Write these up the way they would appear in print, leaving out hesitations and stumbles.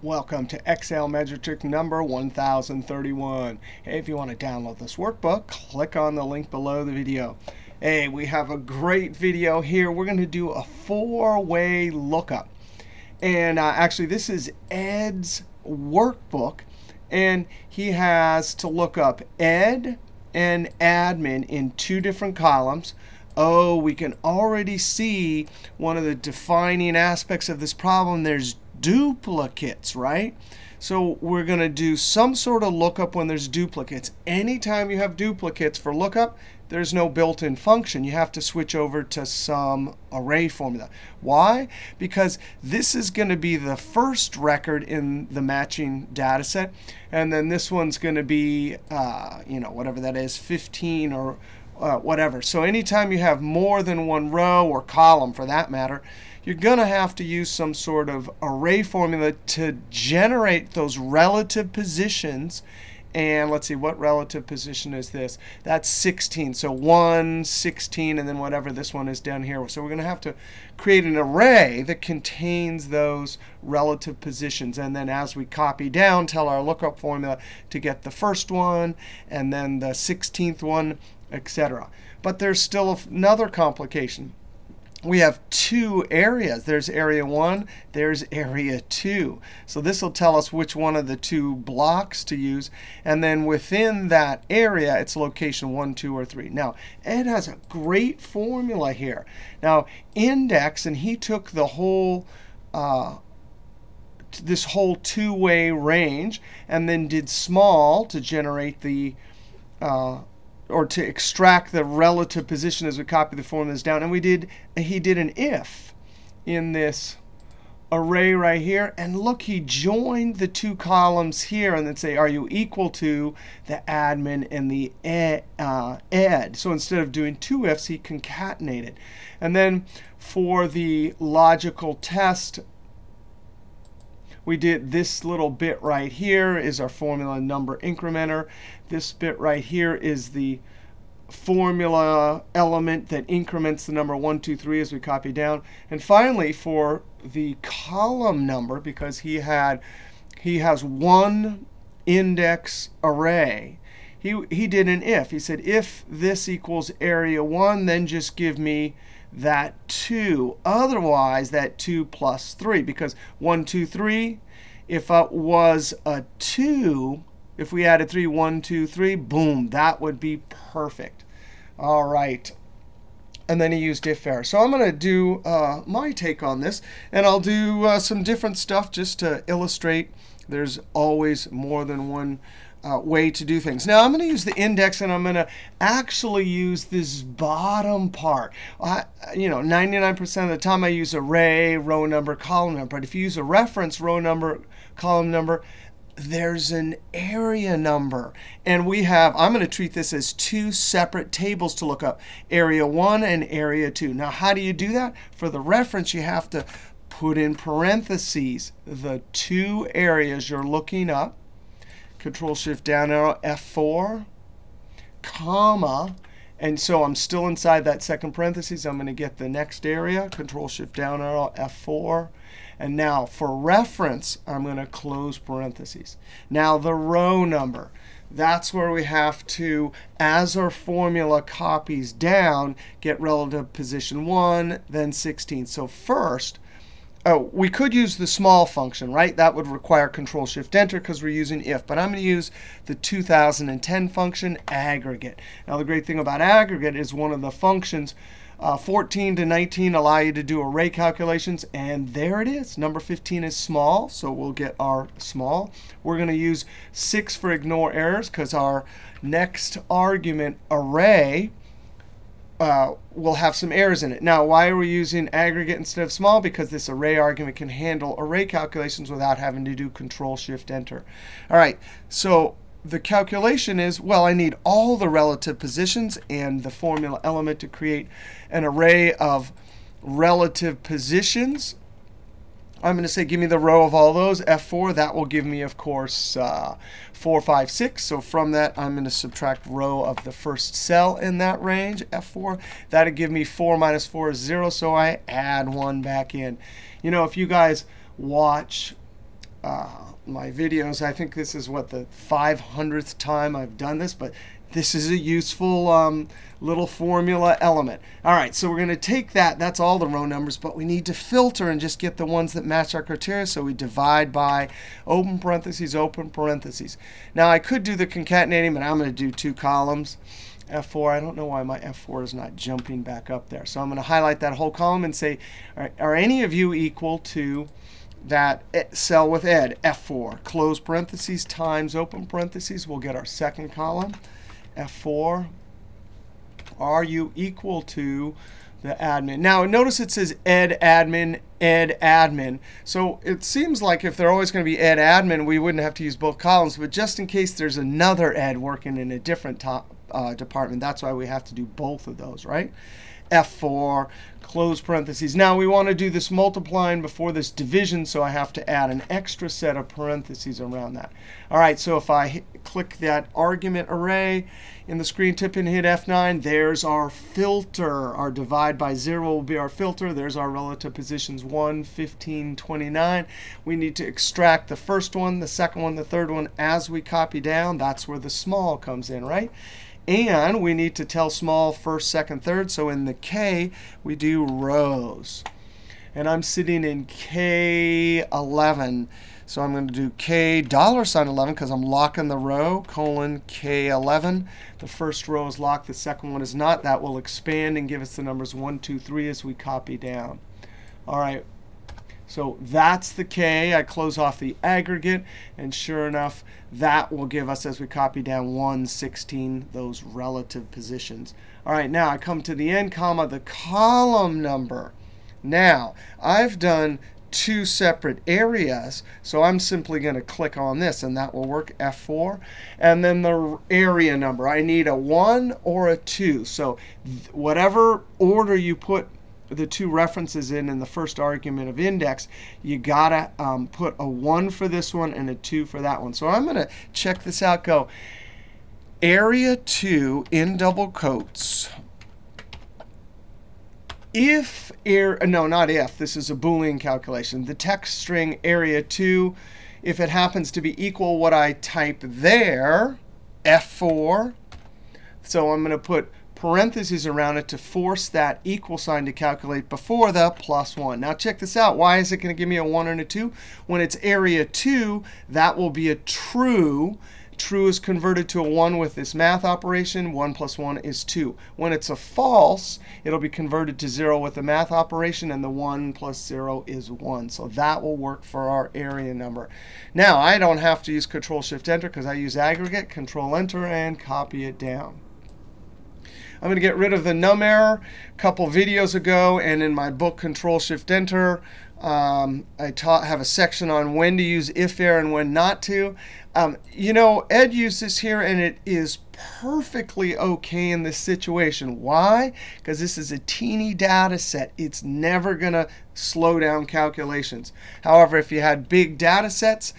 Welcome to Excel measure trick number 1031. Hey, if you want to download this workbook, click on the link below the video. Hey, we have a great video here. We're going to do a four-way lookup. And actually, this is Ed's workbook. And he has to look up Ed and admin in two different columns. Oh, we can already see one of the defining aspects of this problem. There's duplicates, right? So we're going to do some sort of lookup when there's duplicates. Anytime you have duplicates for lookup, there's no built-in function. You have to switch over to some array formula. Why? Because this is going to be the first record in the matching data set. And then this one's going to be, whatever that is, 15 or whatever. So anytime you have more than one row or column, for that matter, you're going to have to use some sort of array formula to generate those relative positions. And let's see, what relative position is this? That's 16. So 1, 16, and then whatever this one is down here. So we're going to have to create an array that contains those relative positions. And then as we copy down, tell our lookup formula to get the first one, and then the 16th one, etc. But there's still another complication. We have two areas. There's area 1, there's area 2. So this will tell us which one of the two blocks to use. And then within that area, it's location 1, 2, or 3. Now, Ed has a great formula here. Now, index, and he took the whole this whole two-way range and then did small to generate the or to extract the relative position as we copy the formulas down. And he did an if in this array right here. And look, he joined the two columns here and then say, are you equal to the admin and the ed? So instead of doing two ifs, he concatenated. And then for the logical test, we did this little bit right here is our formula number incrementer. This bit right here is the formula element that increments the number 1, 2, 3 as we copy down. And finally, for the column number, because he has one index array, he did an if. He said, if this equals area 1, then just give me that 2. Otherwise, that 2 plus 3. Because 1, 2, 3, if it was a 2, if we added 3, 1, 2, 3, boom, that would be perfect. All right. And then he used if error. So I'm going to do my take on this. And I'll do some different stuff just to illustrate there's always more than one way to do things. Now, I'm going to use the index, and I'm going to actually use this bottom part. 99% of the time I use array, row number, column number. But if you use a reference, row number, column number, there's an area number. And I'm going to treat this as two separate tables to look up, area 1 and area 2. Now, how do you do that? For the reference, you have to put in parentheses the two areas you're looking up. Control-Shift down arrow, F4, comma. And so I'm still inside that second parentheses. I'm going to get the next area, Control-Shift down arrow, F4. And now for reference, I'm going to close parentheses. Now the row number. That's where we have to, as our formula copies down, get relative position 1, then 16. So first, we could use the small function, right? That would require Control-Shift-Enter because we're using if. But I'm going to use the 2010 function, aggregate. Now, the great thing about aggregate is one of the functions, 14 to 19, allow you to do array calculations. And there it is. Number 15 is small, so we'll get our small. We're going to use 6 for ignore errors because our next argument, array, will have some errors in it. Now, why are we using aggregate instead of small? Because this array argument can handle array calculations without having to do Control-Shift-Enter. All right, so the calculation is, well, I need all the relative positions and the formula element to create an array of relative positions. I'm going to say, give me the row of all those, F4. That will give me, of course, 4, 5, 6. So from that, I'm going to subtract row of the first cell in that range, F4. That would give me 4 minus 4 is 0, so I add 1 back in. If you guys watch my videos. I think this is what, the 500th time I've done this, but this is a useful little formula element. All right, so we're going to take that. That's all the row numbers, but we need to filter and just get the ones that match our criteria. So we divide by open parentheses, open parentheses. Now, I could do the concatenating, but I'm going to do 2 columns. F4, I don't know why my F4 is not jumping back up there. So I'm going to highlight that whole column and say, are any of you equal to that cell with Ed, F4, close parentheses times open parentheses. We'll get our second column. F4, are you equal to the admin? Now, notice it says Ed admin, Ed admin. So it seems like if they're always going to be Ed admin, we wouldn't have to use both columns. But just in case there's another Ed working in a different department, that's why we have to do both of those, right? F4, close parentheses. Now, we want to do this multiplying before this division, so I have to add an extra set of parentheses around that. All right, so if I click that argument array in the screen tip and hit F9, there's our filter. Our divide by 0 will be our filter. There's our relative positions 1, 15, 29. We need to extract the first one, the second one, the third one as we copy down. That's where the small comes in, right? And we need to tell small first, second, third. So in the K, we do rows. And I'm sitting in K11. So I'm going to do K $11 because I'm locking the row, colon K11. The first row is locked. The second one is not. That will expand and give us the numbers 1, 2, 3 as we copy down. All right. So that's the K. I close off the aggregate. And sure enough, that will give us, as we copy down, 1, 16, those relative positions. All right, now I come to the end, comma, the column number. Now, I've done 2 separate areas. So I'm simply going to click on this, and that will work, F4. And then the area number. I need a 1 or a 2. So whatever order you put the 2 references in the first argument of index, you got to put a 1 for this one and a 2 for that one. So I'm going to check this out. Go area 2 in double quotes. If, no, not if. This is a Boolean calculation. The text string area 2, if it happens to be equal what I type there, F4. So I'm going to put parentheses around it to force that equal sign to calculate before the +1. Now check this out. Why is it going to give me a 1 and a 2? When it's area 2, that will be a true. True is converted to a 1 with this math operation. 1 + 1 is 2. When it's a false, it'll be converted to 0 with the math operation, and the 1 + 0 is 1. So that will work for our area number. Now, I don't have to use Control-Shift-Enter because I use aggregate. Control-Enter and copy it down. I'm going to get rid of the num error. A couple videos ago, and in my book, Control-Shift-Enter, I have a section on when to use if error and when not to. You know, Ed used this here, and it is perfectly OK in this situation. Why? Because this is a teeny data set. It's never going to slow down calculations. However, if you had big data sets,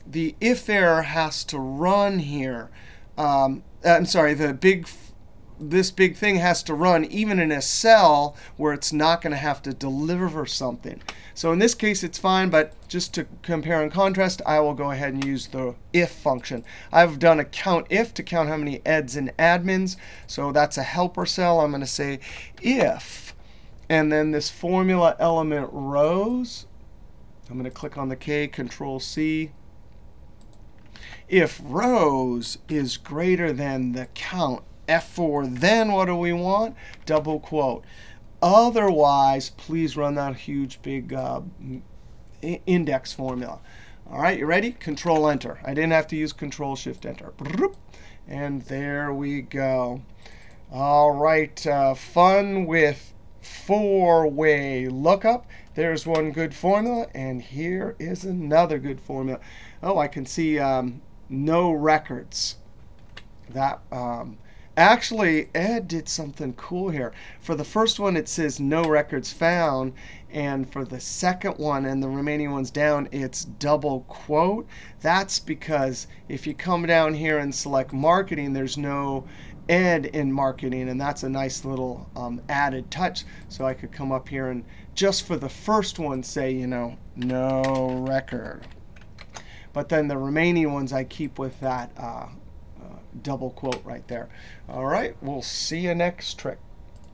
the if error has to run here. I'm sorry, this big thing has to run even in a cell where it's not going to have to deliver something. So in this case, it's fine. But just to compare and contrast, I will go ahead and use the if function. I've done a count if to count how many eds and admins. So that's a helper cell. I'm going to say if, and then this formula element rows. I'm going to click on the K, Control-C. If rows is greater than the count, F4, then what do we want? Double quote. Otherwise, please run that huge, big index formula. All right, you ready? Control-Enter. I didn't have to use Control-Shift-Enter. And there we go. All right, fun with 4-way lookup. There's one good formula, and here is another good formula. Oh, I can see no records. That actually, Ed did something cool here. For the first one, it says no records found. And for the second one and the remaining ones down, it's double quote. That's because if you come down here and select marketing, there's no Ed in marketing. And that's a nice little added touch. So I could come up here and just for the first one say, you know, no record. But then the remaining ones I keep with that double quote right there. All right, we'll see you next trick.